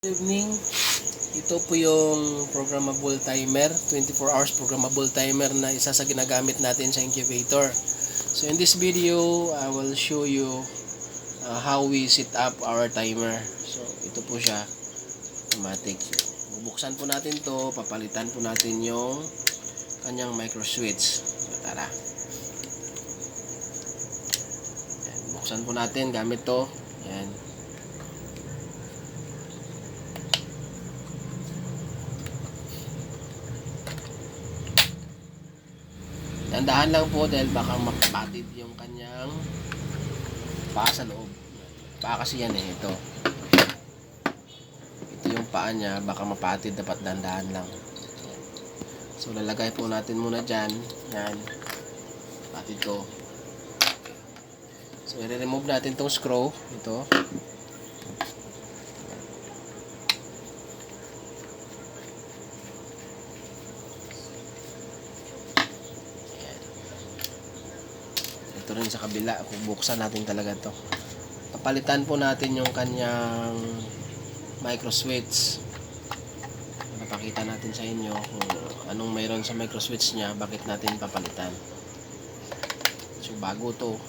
Good evening. Ito po yung programmable timer, 24 hours programmable timer na isa sa ginagamit natin sa incubator. So in this video, I will show you how we set up our timer. So ito po siya, automatic. Bubuksan po natin to, papalitan po natin yung kanyang micro switch. So tara. Yan, buksan po natin gamit to. Yan. Dandahan lang po dahil baka mapatid yung kanyang paa sa loob. Paa kasi yan ito. Ito yung paa niya, baka mapatid, dapat dandahan lang. So lalagay po natin muna dyan. Yan. Patid ko. So i-remove natin tong screw. Ito. Ito rin sa kabila, buksan natin talaga to. Papalitan po natin yung kanyang micro switch. Napakita natin sa inyo kung anong mayroon sa micro switch nya, bakit natin papalitan. So bago to.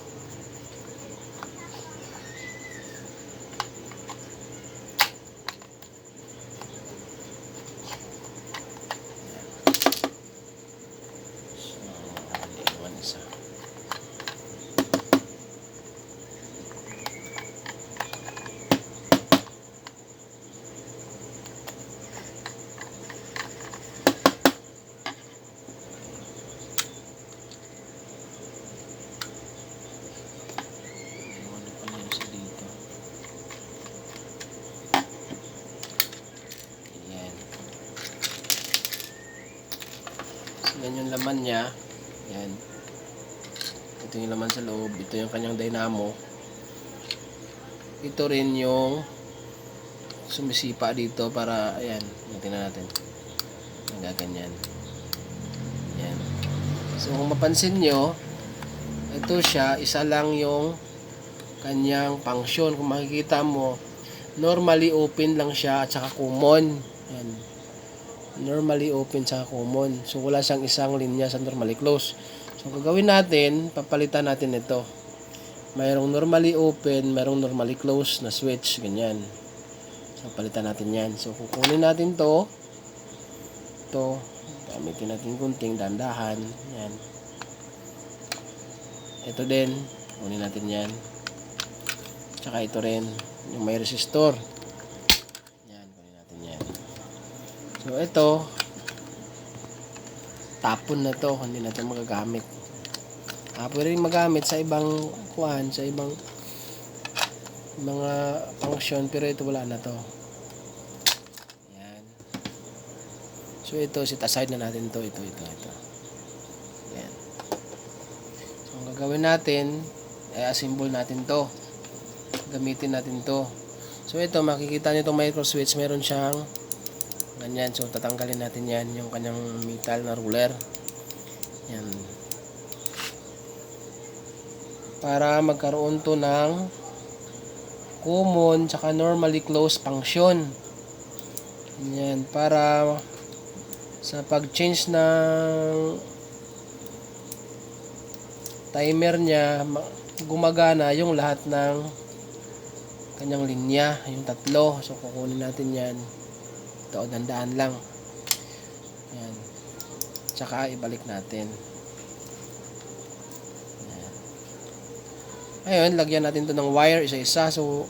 So, yan yung laman niya. Yan. Ito yung laman sa loob. Ito yung kanyang dynamo. Ito rin yung sumisipa dito para, ayan, tingnan natin. Nagaganyan. Yan. So kung mapansin nyo, ito siya, isa lang yung kanyang function. Kung makikita mo, normally open lang siya at saka common. Yan. Normally open sa common. So wala siyang isang linya sa normally close. So gagawin natin, papalitan natin ito. Mayroong normally open, mayroong normally close na switch, ganyan. So palitan natin 'yan. So kukunin natin 'to. Ito, gamitin natin kunting dandahan, 'yan. Ito din, kunin natin 'yan. Tsaka ito rin, yung may resistor. So ito, tapon na to, hindi na ito magagamit. Pwede rin magamit sa ibang kuhan, sa ibang mga function, pero ito wala na to. Yan. So ito, set aside na natin to, ito. Yan. So ang gagawin natin, ay assemble natin to. Gamitin natin to. So ito, makikita nyo itong micro switch, meron siyang ganyan. So tatanggalin natin yan, yung kanyang metal na ruler. Yan. Para magkaroon to ng common tsaka normally closed function. Yan. Para sa pag-change ng timer nya, gumagana yung lahat ng kanyang linya, yung tatlo. So kukunin natin yan. Ito, dandaan lang. Yan. Tsaka ibalik natin. Yan. Ayun, lagyan natin to ng wire isa-isa. So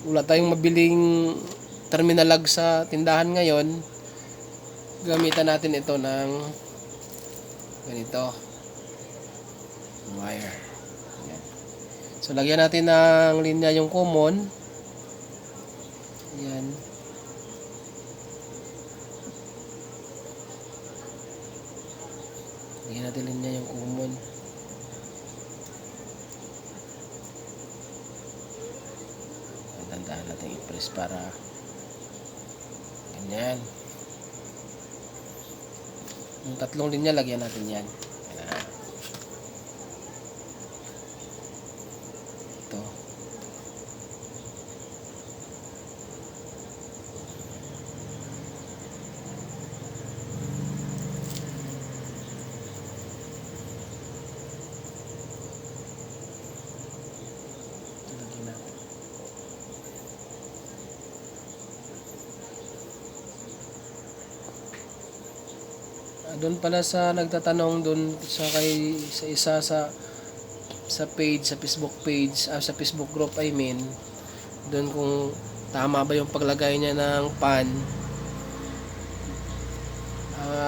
wala tayong mabiling terminalag sa tindahan ngayon. Gamitan natin ito ng ganito. Wire. Yan. So lagyan natin ng linya yung common. Yan. Lagyan natin linya yung common. Tandaan natin i-press para ganyan. Yung tatlong linya, lagyan natin yan. Ito. Doon pala sa nagtatanong doon sa isa sa page, sa Facebook page, sa Facebook group I mean, doon kung tama ba yung paglagay niya ng pan.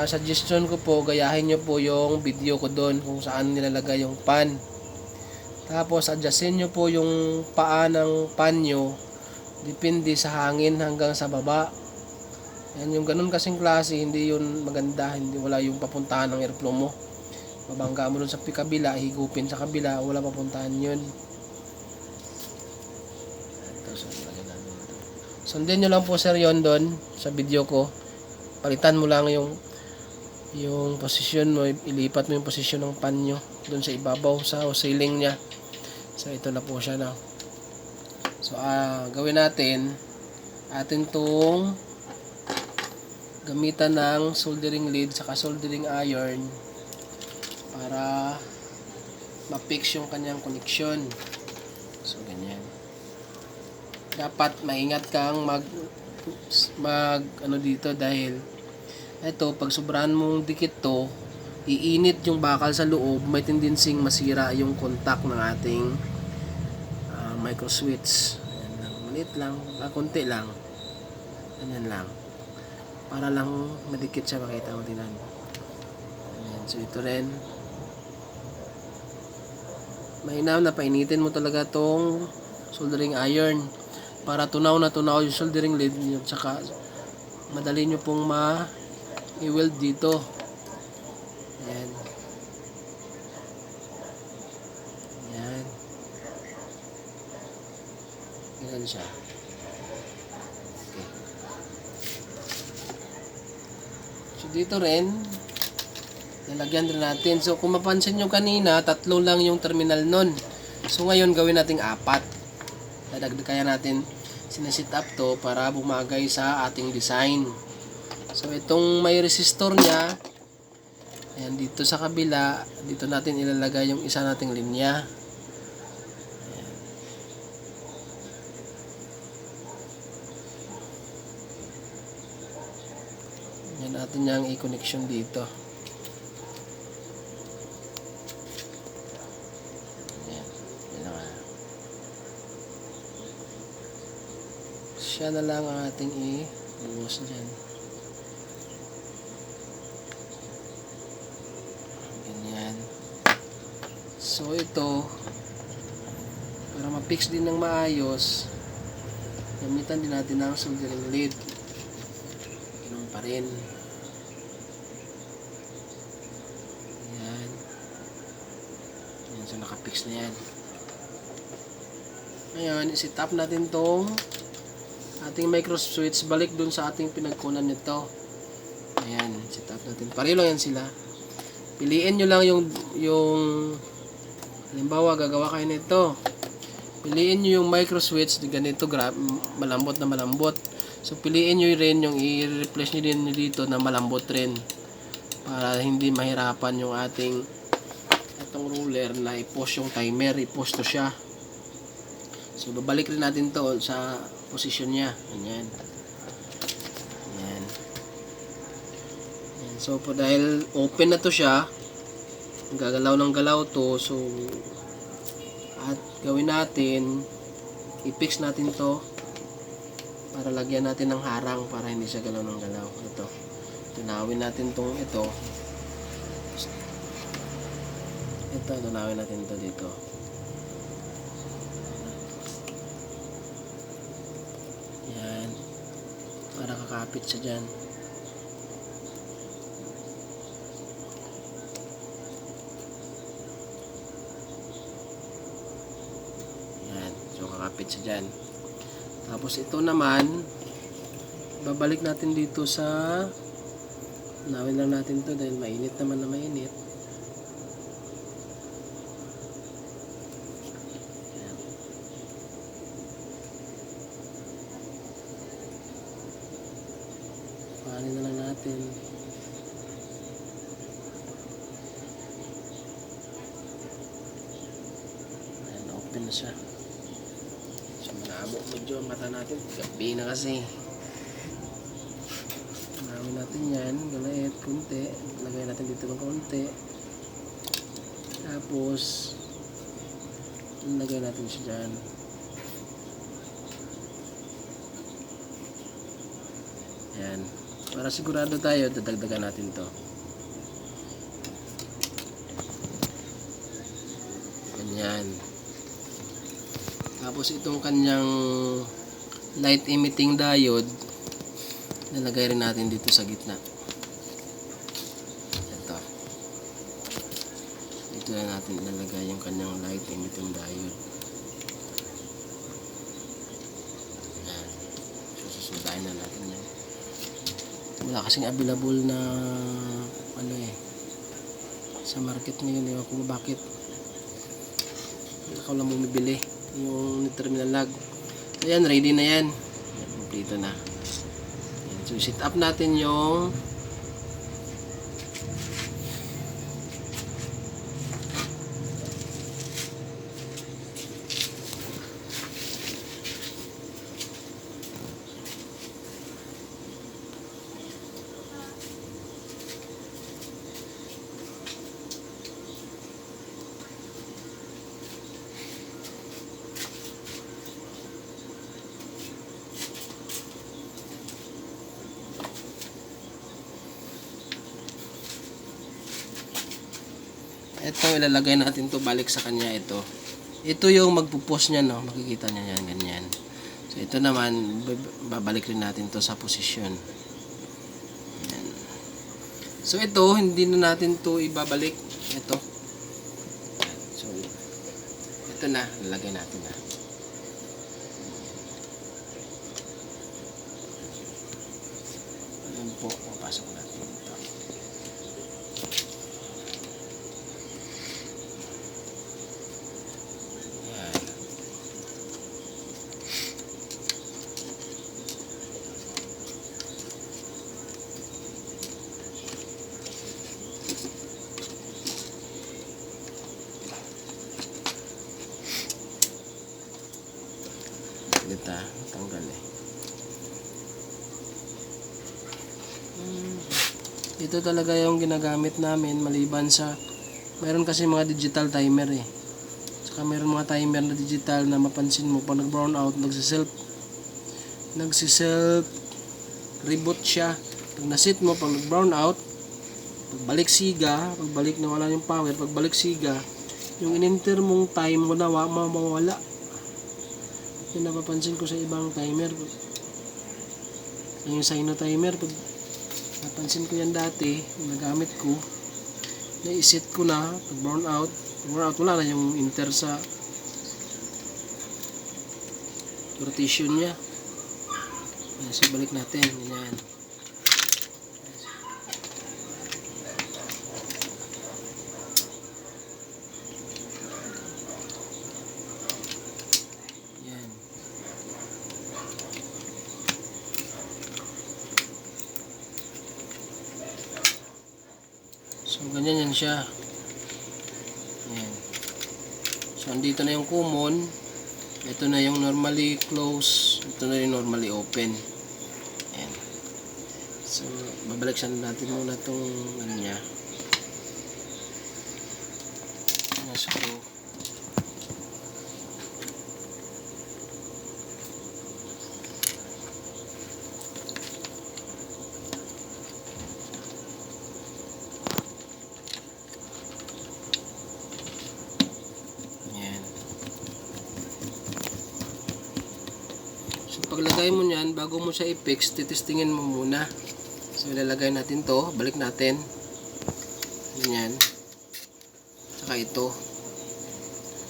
Suggestion ko po, gayahin nyo po yung video ko doon kung saan nilalagay yung pan. Tapos adjustin nyo po yung paa ng pan nyo, depende sa hangin hanggang sa baba. Yan, yung ganun kasing klase, hindi yun maganda, hindi, wala yung papuntahan ng airflow mo. Mabangga mo dun sa kabila, higupin sa kabila, wala papuntahan yun. Sundin nyo lang po sir yun doon sa video ko. Palitan mo lang yung posisyon mo, ilipat mo yung posisyon ng pan nyo doon sa ibabaw, sa ceiling nya. So ito na po siya na. So gawin natin tong gamitan ng soldering lead saka soldering iron para ma-fix yung kanyang connection. So ganyan. Dapat maingat kang mag ano dito dahil ito pag sobrahan mong dikit to, iinit yung bakal sa loob, may tendensing masira yung contact ng ating micro switch. Ayan lang, maliit lang, konti lang. Ganyan lang. Para lang madikit siya, makita mo din. Ayan, so ito rin. Mainam na painitin mo talaga tong soldering iron para tunaw na tunaw yung soldering lead nyo, tsaka madali nyo pong i-weld dito. Ayan. Ayan. Ganyan siya. Okay. So dito rin lalagyan din natin. So kung mapansin nyo kanina, 3 lang yung terminal nun. So ngayon gawin nating 4. Kaya natin sineset up to para bumagay sa ating design. So itong may resistor nya, ayan, dito sa kabila, dito natin ilalagay yung isa nating linya. Ayan natin yung i-connection dito. Siya na lang ang ating i-buhos dyan. Ganyan. So ito, para ma-fix din ng maayos, gamitan din natin ng soldering lead. Ganun pa rin. Ayan. Ayan, so naka-fix na yan. Ngayon, i-set up natin tong ating micro switch, balik dun sa ating pinagkunan nito. Ayan, set up natin. Pareho lang yan sila. Piliin nyo lang yung halimbawa, gagawa kayo nito. Piliin nyo yung micro switch, ganito, malambot na malambot. So, piliin nyo rin yung i-replace nyo din dito na malambot rin. Para hindi mahirapan yung itong ruler na i-post yung timer, i-post to siya. So, babalik rin natin to sa posisyon niya. Ganyan. Ayan. Ayan. So, dahil open na to siya, gagalaw ng galaw to. So, at gawin natin, i-fix natin to para lagyan natin ng harang para hindi siya galaw ng galaw. Ito. Tunawin natin tong ito. Tunawin natin to dito. Yan. Para kakapit siya dyan. Yan. So, kakapit siya dyan. Tapos, ito naman, babalik natin dito sa nawin lang natin to dahil mainit naman na mainit. Panin na lang natin. Ayan, open na siya. So, malabo medyo ang mata natin. Gabi na kasi. Gawin natin yan, galait, kunti. Lagay natin dito ng konti. Tapos, lagay natin siya dyan. Ayan. Para sigurado tayo, dadagdagan natin to. Ganyan. Tapos itong kanyang light emitting diode, nalagay rin natin dito sa gitna. Ito. Dito na natin nalagay yung kanyang light emitting diode. Ayan. Sususudahin na natin yan. Wala kasing available na sa market ngayon. Ewan ko bakit. Ikaw lang bumibili yung terminal lag. Ayan, ready na yan. Kompleto na. Ayan, so set up natin yung ito, ilalagay natin to balik sa kanya. Ito yung magpupos niya, no? Makikita niya yan, ganyan. So ito naman, babalik rin natin to sa posisyon. Yan. So ito, hindi na natin to ibabalik. Ito. So ito na, ilalagay natin na. Ayan po, papasok natin ito. Kita tanggal ito talaga yung ginagamit namin, maliban sa mayroon kasi mga digital timer saka mayroon mga timer na digital na mapansin mo pag nag brown out nagsiself reboot siya. Pag nasit mo, pag nag brown out, pagbalik siga, pagbalik na wala yung power, pagbalik siga, yung in-enter mong time mo na mawala. Yung napapansin ko sa ibang timer, yung Sino timer, pag napansin ko yan dati, nagamit ko, naiset ko na, pag brown out wala na yung enter sa rotation niya. So balik natin, ganyan. So ganyan yan siya. Ayan. So andito na yung common. Ito na yung normally close. Ito na yung normally open. Ayan. So babalik siya natin muna itong ano niya. Screw. Paglagay mo niyan, bago mo siya i-fix, titestingin mo muna. So ilalagay natin to, balik natin. Ganyan. Saka ito.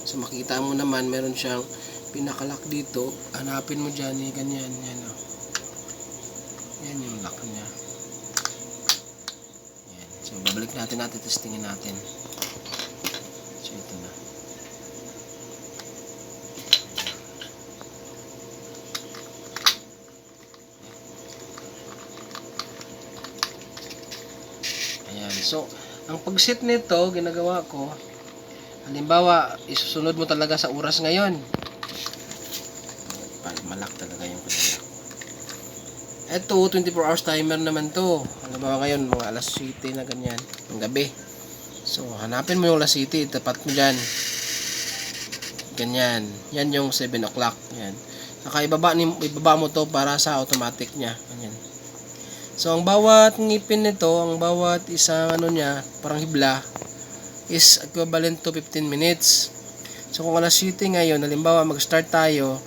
So makita mo naman, meron siyang pinakalak dito. Hanapin mo dyan, ganyan. Yan, oh. Yan yung lock niya. Yan. So babalik natin, titestingin natin. So ito na. So, ang pag-set nito, ginagawa ko, halimbawa, isusunod mo talaga sa oras ngayon. Malak talaga yung pinalak. Ito, 24 hours timer naman to. Ano ba ngayon, mga alas 7 na ganyan, ng gabi. So, hanapin mo yung alas 7, tapat mo dyan. Ganyan. Yan yung 7 o'clock. Yan. Saka ibaba mo to para sa automatic niya. Ganyan. So, ang bawat ngipin nito, ang bawat isang ano niya, parang hibla, is equivalent to 15 minutes. So, kung alas 7 ngayon, halimbawa mag-start tayo,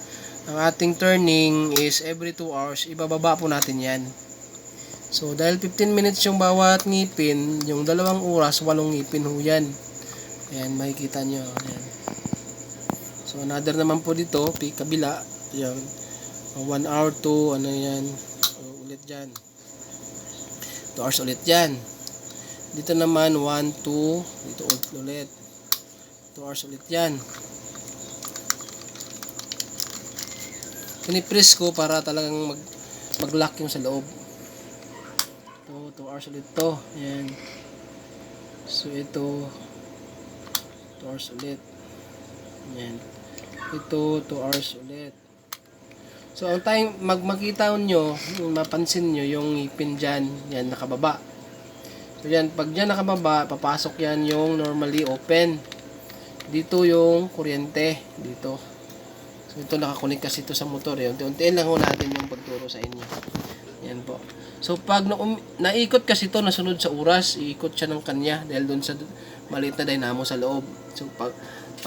ang ating turning is every 2 hours, ibababa po natin yan. So, dahil 15 minutes yung bawat ngipin, yung 2 oras, 8 ngipin ho yan. Ayan, makikita nyo. Ayan. So, another naman po dito, kabila. Ayan. 1 hour to, ano yan, ulit dyan. 2 hours ulit dyan. Dito naman, 1, 2, dito ulit. 2 hours ulit yan. Pinipress ko para talagang mag-lock yung sa loob. Ito, 2 hours ulit to. Ayan. So, ito, 2 hours ulit. Ayan. Ito, 2 hours ulit. So, ang time, makita nyo, mapansin nyo yung ngipin dyan. Yan, nakababa. So, yan, pag dyan nakababa, papasok yan yung normally open. Dito yung kuryente. Dito. Ito nakakunik kasi ito sa motor. Unti-untiin lang ho natin yung pagturo sa inyo. Yan po. So pag naikot kasi ito, nasunod sa oras, iikot siya ng kanya dahil doon sa maliit na dynamo sa loob. So pag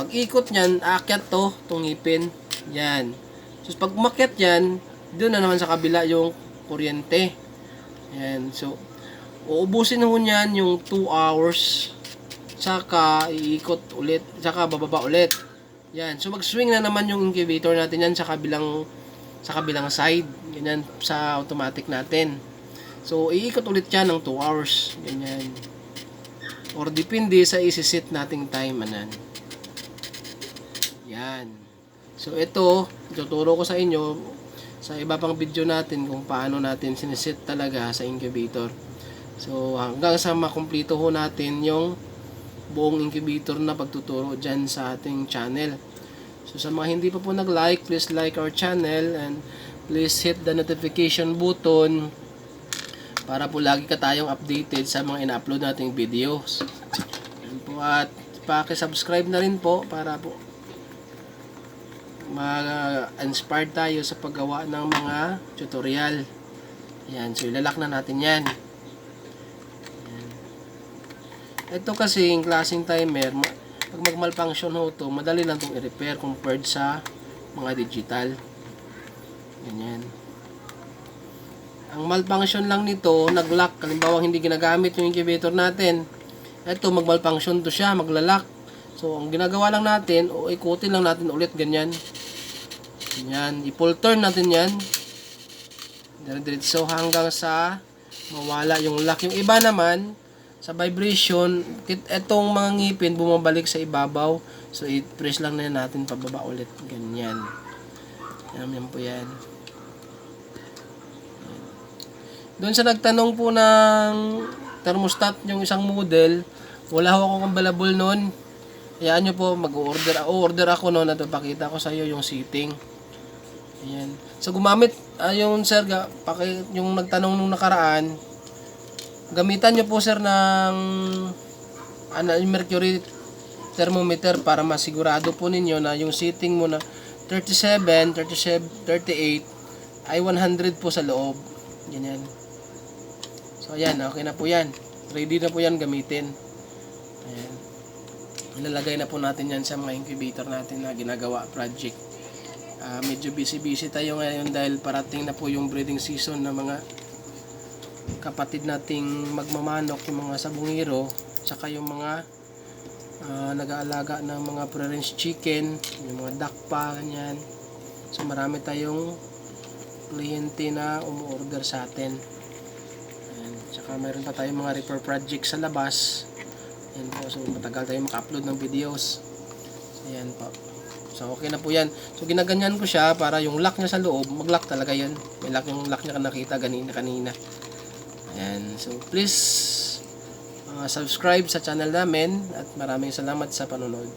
ikot niyan, aakyat to, itong ngipin. Yan. So pag umakyat yan, doon na naman sa kabila yung kuryente. Yan. So uubusin ho niyan yung 2 hours. Saka iikot ulit, saka bababa ulit. Yan. So mag-swing na naman yung incubator natin yan sa kabilang side. Ganyan sa automatic natin. So iikot ulit yan ng 2 hours. Ganyan. Or depende sa isi-set nating time anan. Yan. So ito, tuturo ko sa inyo sa iba pang video natin kung paano natin siniset talaga sa incubator. So hanggang sa makumpleto ho natin yung buong incubator na pagtuturo dyan sa ating channel. So sa mga hindi pa po nag-like, please like our channel and please hit the notification button para po lagi ka tayong updated sa mga ina-upload nating videos. Yan po, at paki-subscribe na rin po para po ma-inspire tayo sa paggawa ng mga tutorial. Yan, so ilalak na natin yan. Ito kasi yung klaseng timer, pag mag-malfunction ho to, madali lang itong i-repair compared sa mga digital. Ganyan. Ang malfunction lang nito, nag-lock. Halimbawa hindi ginagamit yung incubator natin. Ito, mag-malfunction to siya, magla-lock. So, ang ginagawa lang natin, o ikutin lang natin ulit ganyan. Ganyan. I-full turn natin yan. Diretso hanggang sa mawala yung lock. Yung iba naman, sa vibration, itong mga ngipin bumabalik sa ibabaw. So, i-press lang na natin pababa ulit. Ganyan. Yan po yan. Doon sa nagtanong po ng thermostat, yung isang model, wala ho akong available noon. Hayaan nyo po, mag-order ako noon at pakita ko sa iyo yung setting. Ayan. So, gumamit, yung sir, yung nagtanong nung nakaraan, gamitan nyo po sir ng mercury thermometer para masigurado po ninyo na yung setting mo na 37, 38 ay 100 po sa loob. Ganyan. So ayan, okay na po yan. Ready na po yan gamitin. Ayan. Ilalagay na po natin yan sa mga incubator natin na ginagawa project. Medyo busy tayo ngayon dahil parating na po yung breeding season ng mga kapatid nating magmamanok, yung mga sabungero, tsaka yung mga nag-aalaga ng mga pre-range chicken, yung mga duck pa, ganyan. So marami tayong kliyente na umu-order sa atin. Ayan. Tsaka mayroon pa tayong mga repair project sa labas. Ayan po, so matagal tayong maka-upload ng videos. Ayan po. So okay na po yan. So ginaganyan ko siya para yung lock niya sa loob, mag-lock talaga yan. May lock, yung lock niya nakita kanina. Ayan. So please subscribe sa channel namin at maraming salamat sa panonood.